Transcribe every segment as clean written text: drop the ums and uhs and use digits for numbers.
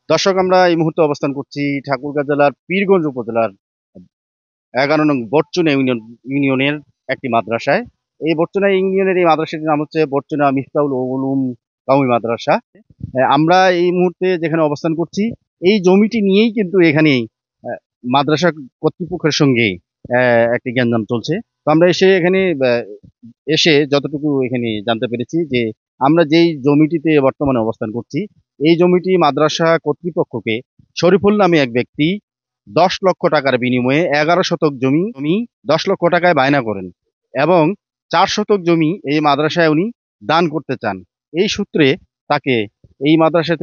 দর্শক, আমরা এই মুহূর্তে অবস্থান করছি ঠাকুরগাঁও জেলার পীরগঞ্জ উপজেলার 11 নং বরচুনা ইউনিয়নের একটি মাদ্রাসায়। এই বরচুনা ইউনিয়নের এই মাদ্রাসাটির নাম হচ্ছে বরচুনা মিফতাহুল উলুম কাওমি মাদ্রাসা। আমরা এই মুহূর্তে যেখানে অবস্থান করছি, এই জমিটি নিয়েই কিন্তু এখানে মাদ্রাসা কর্তৃপক্ষের সঙ্গে একটি গ্যাঞ্জাম চলছে। তো আমরা এসে যতটুকু এখানে জানতে পেরেছি যে আমরা যেই জমিটিতে বর্তমানে অবস্থান করছি, এই জমিটি মাদ্রাসা কর্তৃপক্ষকে শরীফুল নামে এক ব্যক্তি 10 লক্ষ টাকার বিনিময়ে 11 শতক জমি 10 লক্ষ টাকায় বায়না করেন এবং 4 শতক জমি এই মাদ্রাসায় উনি দান করতে চান। এই সূত্রে তাকে এই মাদ্রাসা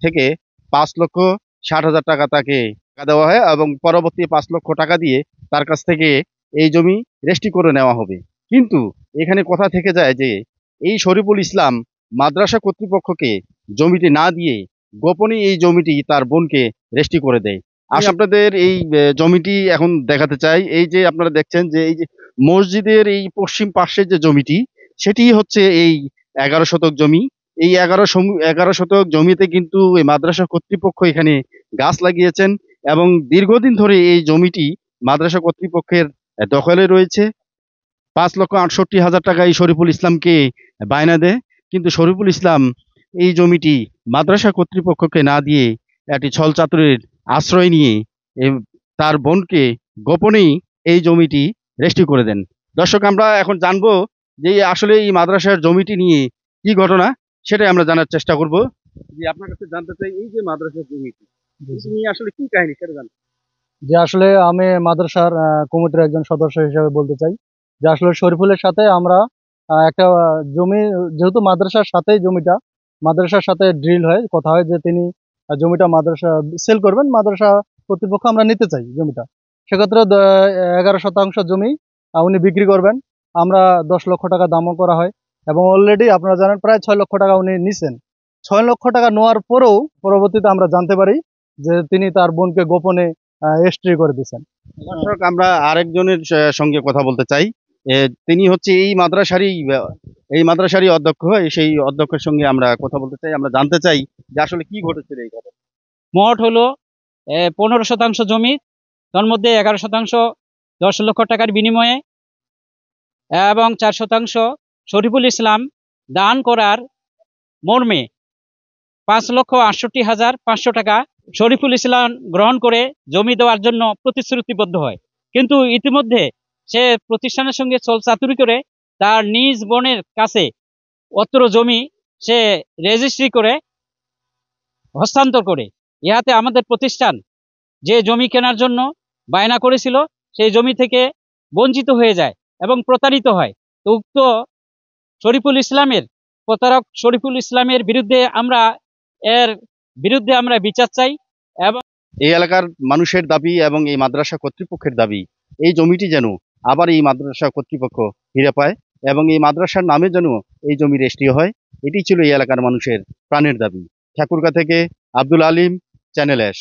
থেকে 5,60,000 টাকা তাকে টাকা দেওয়া হয় এবং পরবর্তী 5 লক্ষ টাকা দিয়ে তার কাছ থেকে এই জমি রেস্টি করে নেওয়া হবে। কিন্তু এখানে কথা থেকে যায় যে এই শরীফুল ইসলাম মাদ্রাসা কর্তৃপক্ষকে জমিটি না দিয়ে গোপনে এই জমিটি তার বোনকে রেস্টি করে দেয়। আমি আপনাদের এই জমিটি এখন দেখাতে চাই। এই যে আপনারা দেখছেন যে এই যে মসজিদের এই পশ্চিম পাশের যে জমিটি, সেটি হচ্ছে এই 11 শতক জমি। এই 11 শতক জমিতে কিন্তু এই মাদ্রাসা কর্তৃপক্ষ এখানে গাছ লাগিয়েছেন এবং দীর্ঘদিন ধরে এই জমিটি মাদ্রাসা কর্তৃপক্ষের দখলে রয়েছে। 5,68,000 টাকা এই শরীফুল ইসলামকে বায়না দেয়, কিন্তু শরীফুল ইসলাম এই জমিটি মাদ্রাসা কর্তৃপক্ষকে না দিয়ে একটি ছল চাতুরির আশ্রয় নিয়ে তার বোনকে গোপনেই এই জমিটি রেস্টি করে দেন। দর্শক, আমরা এখন জানবো যে আসলে এই মাদ্রাসার জমিটি নিয়ে কি ঘটনা, সেটাই আমরা জানার চেষ্টা করব। যে আপনার কাছে জানতে চাই, এই যে মাদ্রাসার জমিটি নিয়ে আসলে কি কাহিনী সেটা জানতে। যে আসলে আমি মাদ্রাসার কমিটির একজন সদস্য হিসেবে বলতে চাই যে আসলে শরীফুলের সাথে আমরা একটা জমি, যেহেতু মাদ্রাসার সাথেই জমিটা, মাদ্রাসার সাথে ড্রিল হয়, কথা হয় যে তিনি জমিটা মাদ্রাসা সেল করবেন, মাদ্রাসা কর্তৃপক্ষ আমরা নিতে চাই জমিটা। সেক্ষেত্রে 11 শতাংশ জমি উনি বিক্রি করবেন। আমরা 10 লক্ষ টাকা দামও করা হয় এবং অলরেডি আপনারা জানেন প্রায় 6 লক্ষ টাকা উনি নিছেন। 6 লক্ষ টাকা নেওয়ার পরেও পরবর্তীতে আমরা জানতে পারি যে তিনি তার বোনকে গোপনে এস্ট্রি করে দিচ্ছেন। দর্শক, আমরা আরেকজনের সঙ্গে কথা বলতে চাই। তিনি হচ্ছে এই মাদ্রাসারই অধ্যক্ষ। সেই অধ্যক্ষের সঙ্গে আমরা কথা বলতে চাই। আমরা জানতে চাই যে আসলে কি ঘটেছিল এই ঘটনা। মোট হলো 15 শতাংশ জমি, তার মধ্যে 11 শতাংশ 10 লক্ষ টাকার বিনিময়ে এবং 4 শতাংশ শরীফুল ইসলাম দান করার মর্মে 5,68,500 টাকা শরীফুল ইসলাম গ্রহণ করে জমি দেওয়ার জন্য প্রতিশ্রুতিবদ্ধ হয়। কিন্তু ইতিমধ্যে সে প্রতিষ্ঠানের সঙ্গে ছল চাতুরি করে তার নিজ বোনের কাছে অত্র জমি সে রেজিস্ট্রি করে হস্তান্তর করে। ইহাতে আমাদের প্রতিষ্ঠান যে জমি কেনার জন্য বায়না করেছিল সেই জমি থেকে বঞ্চিত হয়ে যায় এবং প্রতারিত হয়। তো উক্ত প্রতারক শরীফুল ইসলামের বিরুদ্ধে আমরা বিচার চাই। এবং এই এলাকার মানুষের দাবি এবং এই মাদ্রাসা কর্তৃপক্ষের দাবি, এই জমিটি যেন আবার এই মাদ্রাসা কর্তৃপক্ষ ফিরে পায় এবং এই মাদ্রাসার নামে যেন এই জমি রেজিস্ট্রি হয়। এটি ছিল এই এলাকার মানুষের প্রাণের দাবি। ঠাকুরগাঁ থেকে আব্দুল আলিম, চ্যানেল এস।